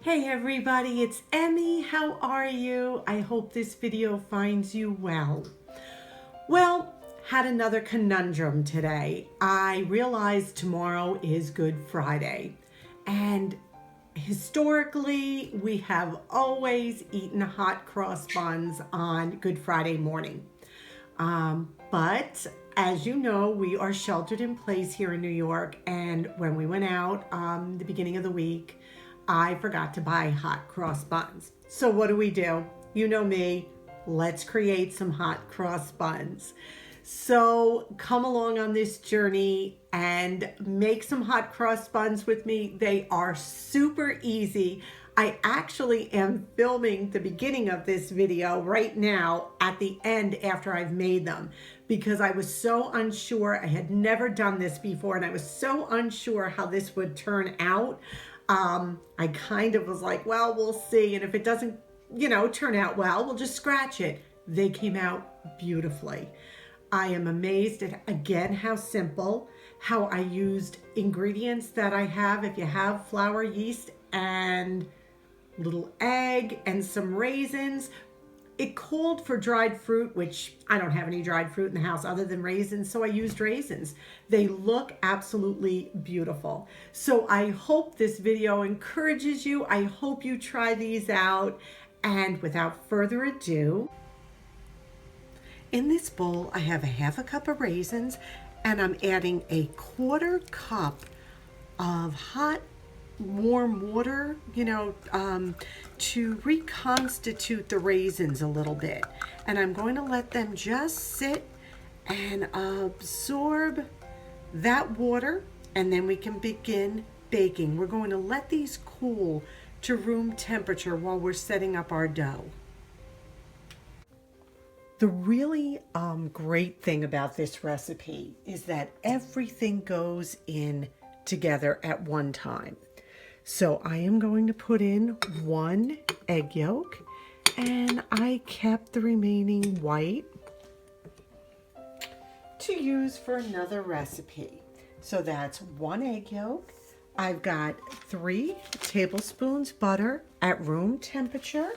Hey everybody, it's Emmy. How are you? I hope this video finds you well. Well, had another conundrum today. I realized tomorrow is Good Friday, and historically we have always eaten hot cross buns on Good Friday morning. But as you know, we are sheltered in place here in New York, and when we went out the beginning of the week, I forgot to buy hot cross buns. So what do? You know me, let's create some hot cross buns. So come along on this journey and make some hot cross buns with me. They are super easy. I actually am filming the beginning of this video right now at the end after I've made them, because I was so unsure. I had never done this before, and I was so unsure how this would turn out. I kind of was like, well, we'll see. And if it doesn't, turn out well, we'll just scratch it. They came out beautifully. I am amazed at, again, how simple, how I used ingredients that I have. If you have flour, yeast, and little egg and some raisins. It called for dried fruit, which I don't have any dried fruit in the house other than raisins, so I used raisins. They look absolutely beautiful. So I hope this video encourages you. I hope you try these out. And without further ado, in this bowl, I have a half a cup of raisins, and I'm adding a 1/4 cup of hot warm water, to reconstitute the raisins a little bit. And I'm going to let them just sit and absorb that water, and then we can begin baking. We're going to let these cool to room temperature while we're setting up our dough. The really great thing about this recipe is that everything goes in together at one time. So I am going to put in 1 egg yolk, and I kept the remaining white to use for another recipe. So that's 1 egg yolk. I've got 3 tablespoons butter at room temperature.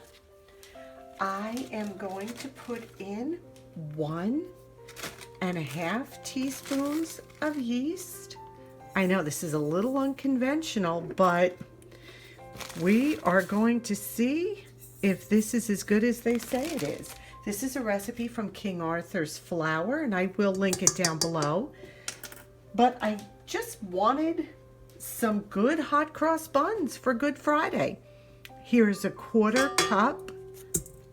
I am going to put in 1.5 teaspoons of yeast. I know this is a little unconventional, but we are going to see if this is as good as they say it is. This is a recipe from King Arthur's flour, and I will link it down below. But I just wanted some good hot cross buns for Good Friday. Here's a 1/4 cup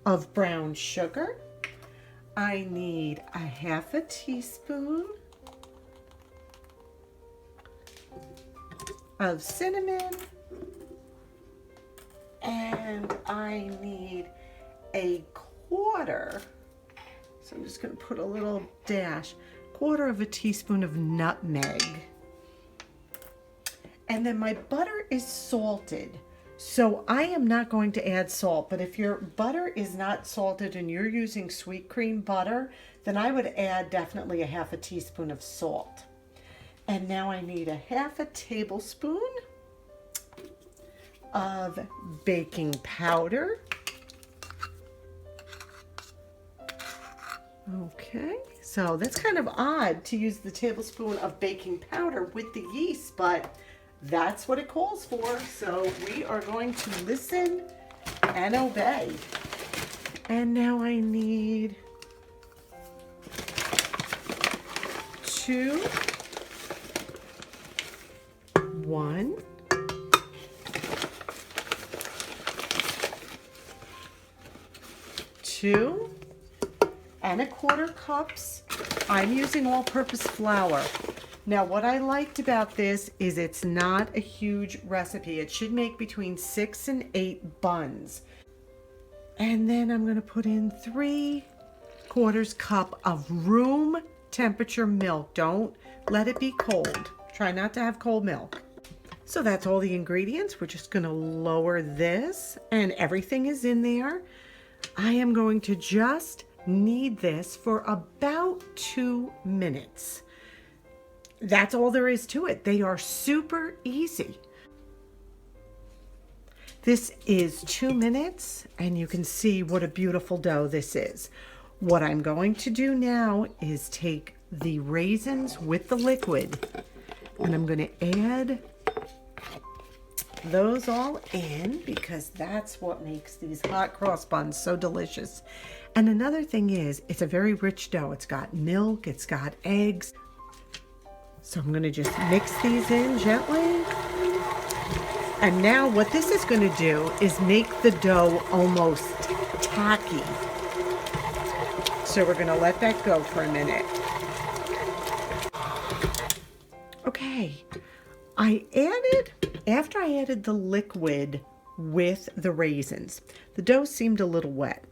of brown sugar. I need a 1/2 teaspoon of cinnamon, and I need a 1/4, so I'm just going to put a little dash, 1/4 teaspoon of nutmeg. And then my butter is salted, so I am not going to add salt, but if your butter is not salted and you're using sweet cream butter, then I would add definitely a 1/2 teaspoon of salt. And now I need a 1/2 tablespoon of baking powder. Okay, so that's kind of odd to use the tablespoon of baking powder with the yeast, but that's what it calls for. So we are going to listen and obey. And now I need 2 2.25 cups. I'm using all-purpose flour. Now, what I liked about this is it's not a huge recipe. It should make between 6 and 8 buns. And then I'm going to put in 3/4 cup of room temperature milk. Don't let it be cold. Try not to have cold milk. So that's all the ingredients. We're just going to lower this, and everything is in there. I am going to just knead this for about 2 minutes. That's all there is to it. They are super easy. This is 2 minutes, and you can see what a beautiful dough this is. What I'm going to do now is take the raisins with the liquid, and I'm going to add those all in because that's what makes these hot cross buns so delicious. And another thing is, it's a very rich dough. It's got milk, it's got eggs. So I'm going to just mix these in gently. And now what this is going to do is make the dough almost tacky. So we're going to let that go for a minute. Okay, after I added the liquid with the raisins, the dough seemed a little wet.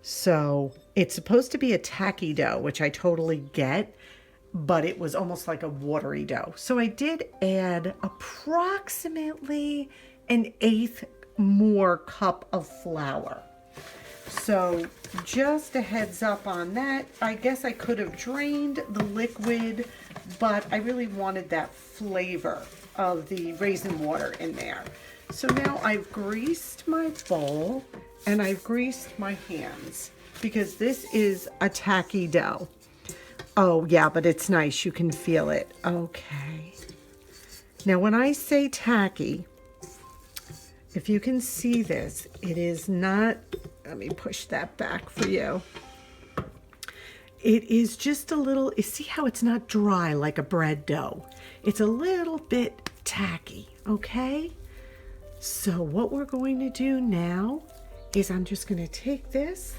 So it's supposed to be a tacky dough, which I totally get, but it was almost like a watery dough. So I did add approximately 1/8 more cup of flour. So just a heads up on that. I guess I could have drained the liquid, but I really wanted that flavor of the raisin water in there. So now I've greased my bowl and I've greased my hands because this is a tacky dough. Oh yeah, but it's nice. You can feel it. Okay. Now when I say tacky, if you can see this, it is not, let me push that back for you. It is just a little, you see how it's not dry like a bread dough? It's a little bit tacky, okay? So what we're going to do now is I'm just going to take this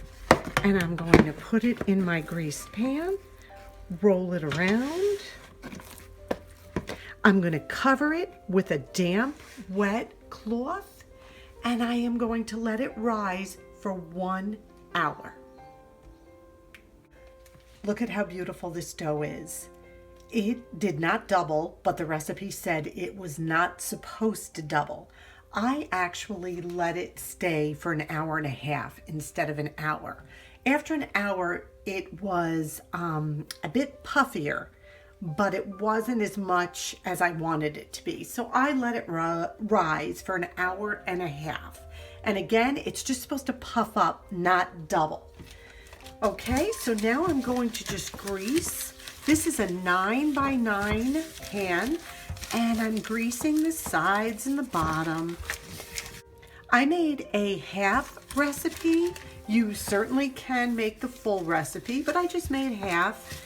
and I'm going to put it in my greased pan, roll it around. I'm going to cover it with a damp, wet cloth, and I am going to let it rise for 1 hour. Look at how beautiful this dough is. It did not double, but the recipe said it was not supposed to double. I actually let it stay for 1.5 hours instead of 1 hour. After 1 hour, it was a bit puffier, but it wasn't as much as I wanted it to be. So I let it rise for 1.5 hours. And again, it's just supposed to puff up, not double. Okay, so now I'm going to just grease. This is a 9x9 pan, and I'm greasing the sides and the bottom. I made a half recipe. You certainly can make the full recipe, but I just made half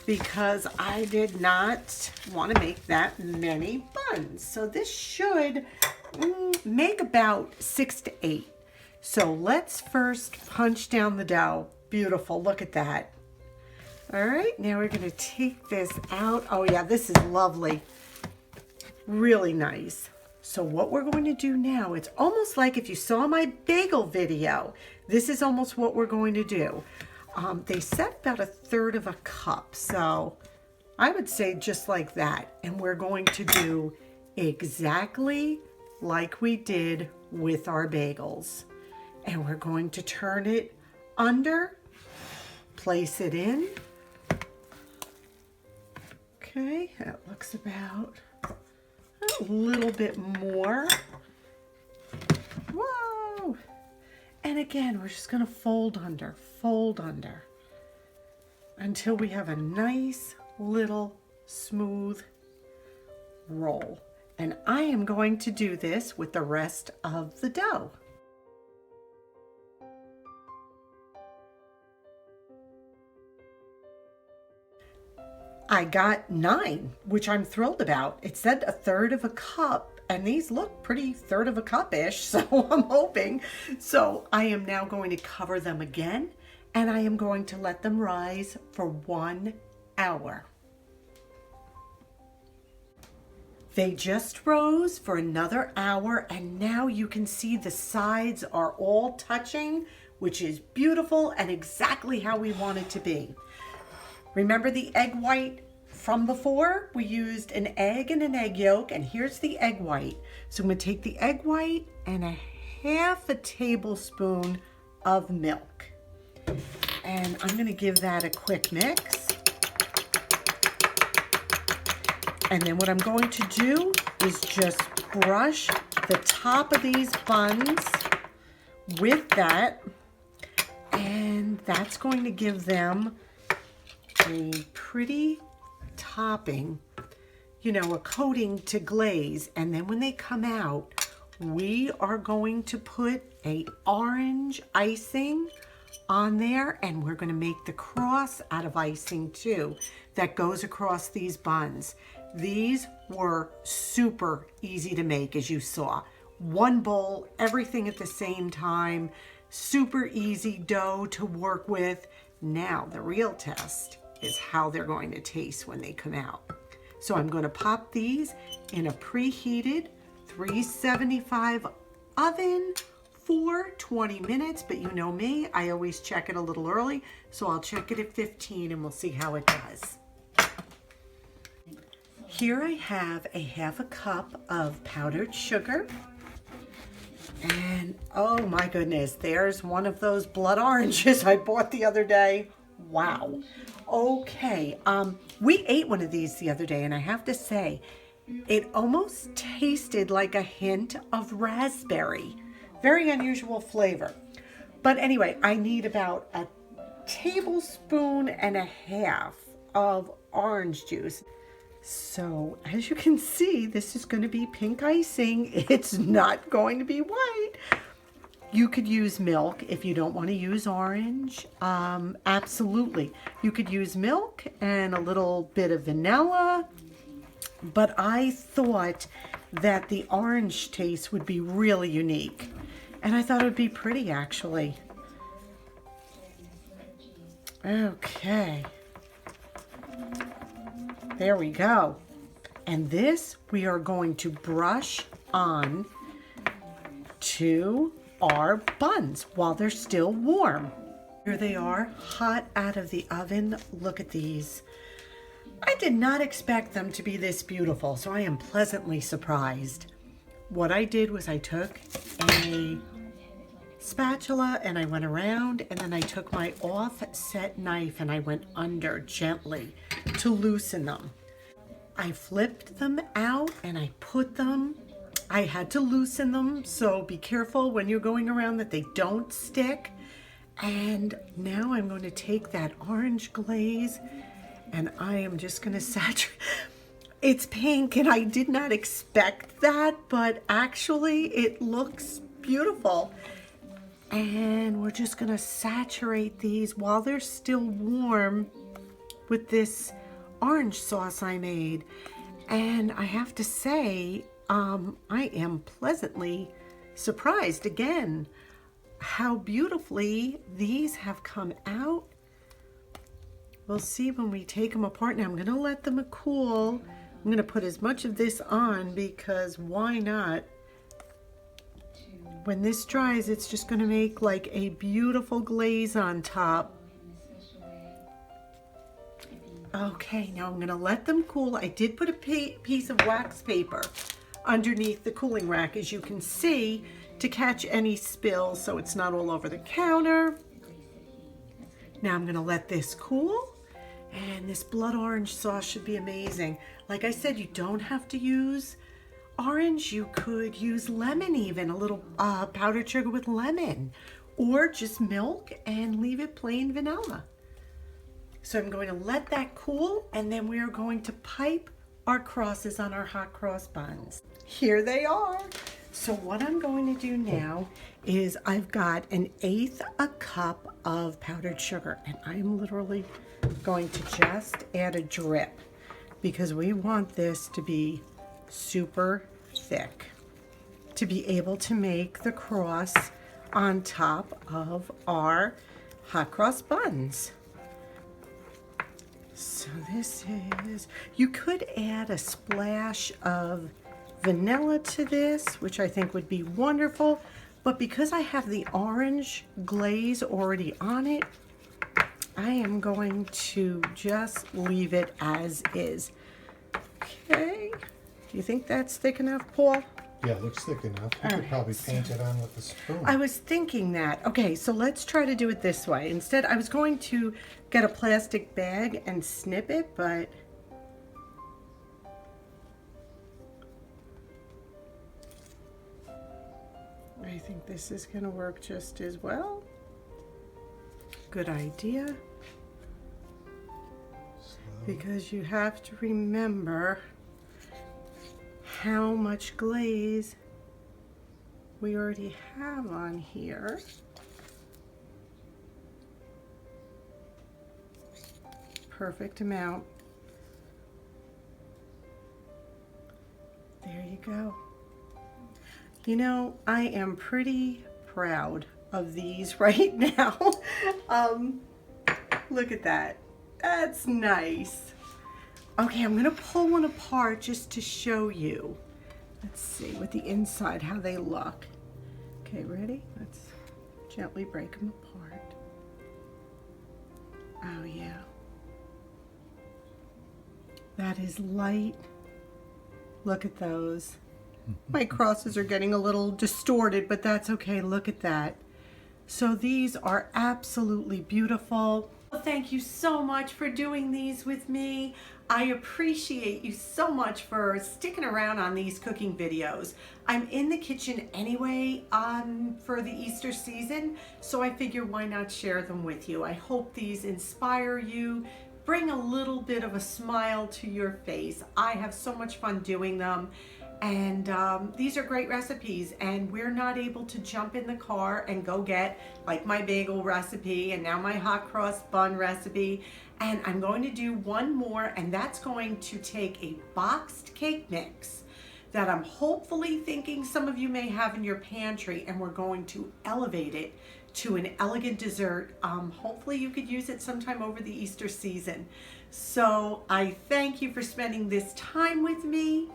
because I did not want to make that many buns. So this should make about 6 to 8. So let's first punch down the dough. Beautiful, look at that. All right, now we're gonna take this out. Oh yeah, this is lovely. Really nice. So what we're going to do now, it's almost like if you saw my bagel video, this is almost what we're going to do. They said about 1/3 cup, so I would say just like that. And we're going to do exactly like we did with our bagels. And we're going to turn it under, place it in. Okay, that looks about a little bit more. Whoa! And again, we're just going to fold under until we have a nice little smooth roll. And I am going to do this with the rest of the dough. I got 9, which I'm thrilled about. It said 1/3 cup, and these look pretty 1/3 cup-ish, so I'm hoping. So I am now going to cover them again, and I am going to let them rise for 1 hour. They just rose for another hour, and now you can see the sides are all touching, which is beautiful and exactly how we want it to be. Remember the egg white from before? We used an egg and an egg yolk, and here's the egg white. So I'm going to take the egg white and 1/2 tablespoon of milk. And I'm going to give that a quick mix. And then what I'm going to do is just brush the top of these buns with that, and that's going to give them a pretty topping, you know, a coating to glaze. And then when they come out, we are going to put a orange icing on there, and we're going to make the cross out of icing too that goes across these buns. These were super easy to make, as you saw. One bowl, everything at the same time, super easy dough to work with. Now the real test is how they're going to taste when they come out. So I'm going to pop these in a preheated 375 oven for 20 minutes, but you know me, I always check it a little early, so I'll check it at 15 and we'll see how it does. Here I have a half a cup of powdered sugar, and oh my goodness, there's one of those blood oranges I bought the other day. Wow. Okay, we ate one of these the other day, and I have to say, it almost tasted like a hint of raspberry. Very unusual flavor. But anyway, I need about a tablespoon and a half of orange juice. So as you can see, this is going to be pink icing. It's not going to be white. You could use milk if you don't want to use orange. Absolutely. You could use milk and a little bit of vanilla. But I thought that the orange taste would be really unique. And I thought it would be pretty, actually. Okay. There we go. And this we are going to brush on to our buns while they're still warm. Here they are, hot out of the oven. Look at these. I did not expect them to be this beautiful, so I am pleasantly surprised. What I did was I took a spatula and I went around, and then I took my offset knife and I went under gently to loosen them. I flipped them out and I put them, I had to loosen them, so be careful when you're going around that they don't stick. And now I'm going to take that orange glaze and I am just going to saturate. It's pink and I did not expect that, but actually it looks beautiful. And we're just going to saturate these while they're still warm with this orange sauce I made. And I have to say, I am pleasantly surprised again how beautifully these have come out. We'll see when we take them apart. Now I'm going to let them cool. I'm going to put as much of this on because why not? When this dries, it's just going to make like a beautiful glaze on top. Okay, now I'm going to let them cool. I did put a piece of wax paper underneath the cooling rack, as you can see, to catch any spills so it's not all over the counter. Now I'm going to let this cool. And this blood orange sauce should be amazing. Like I said, you don't have to use orange. You could use lemon even, a little powdered sugar with lemon. Or just milk and leave it plain vanilla. So I'm going to let that cool, and then we are going to pipe our crosses on our hot cross buns. Here they are. So what I'm going to do now is I've got 1/8 a cup of powdered sugar, and I'm literally going to just add a drip because we want this to be super thick to be able to make the cross on top of our hot cross buns. So this is, you could add a splash of vanilla to this, which I think would be wonderful, but because I have the orange glaze already on it, I am going to just leave it as is. Okay, do you think that's thick enough, Paul? Yeah, it looks thick enough. You could probably paint it on with a spoon. I was thinking that. Okay, so let's try to do it this way. Instead, I was going to get a plastic bag and snip it, but think this is going to work just as well. Good idea. Because you have to remember how much glaze we already have on here. Perfect amount. There you go. You know, I am pretty proud of these right now. Look at that. That's nice. Okay, I'm gonna pull one apart just to show you. Let's see with the inside how they look. Okay, ready? Let's gently break them apart. Oh yeah. That is light. Look at those. My crosses are getting a little distorted, but that's okay. Look at that. So these are absolutely beautiful. Thank you so much for doing these with me. I appreciate you so much for sticking around on these cooking videos. I'm in the kitchen anyway for the Easter season, so I figure why not share them with you. I hope these inspire you, bring a little bit of a smile to your face. I have so much fun doing them. And these are great recipes, and we're not able to jump in the car and go get like my bagel recipe and now my hot cross bun recipe. And I'm going to do one more, and that's going to take a boxed cake mix that I'm hopefully thinking some of you may have in your pantry, and we're going to elevate it to an elegant dessert. Hopefully you could use it sometime over the Easter season. So I thank you for spending this time with me.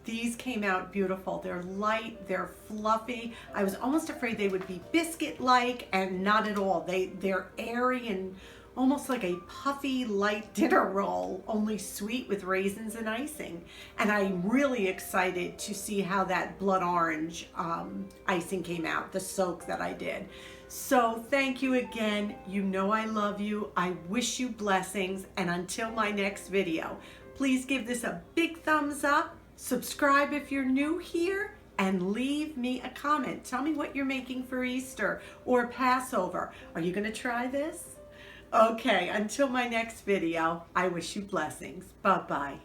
These came out beautiful. They're light, they're fluffy. I was almost afraid they would be biscuit-like, and not at all. They're airy and almost like a puffy light dinner roll, only sweet with raisins and icing. And I'm really excited to see how that blood orange icing came out, the soak that I did. So thank you again. You know I love you. I wish you blessings. And until my next video, please give this a big thumbs up. Subscribe if you're new here, and leave me a comment. Tell me what you're making for Easter or Passover. Are you going to try this? Okay, until my next video, I wish you blessings. Bye-bye.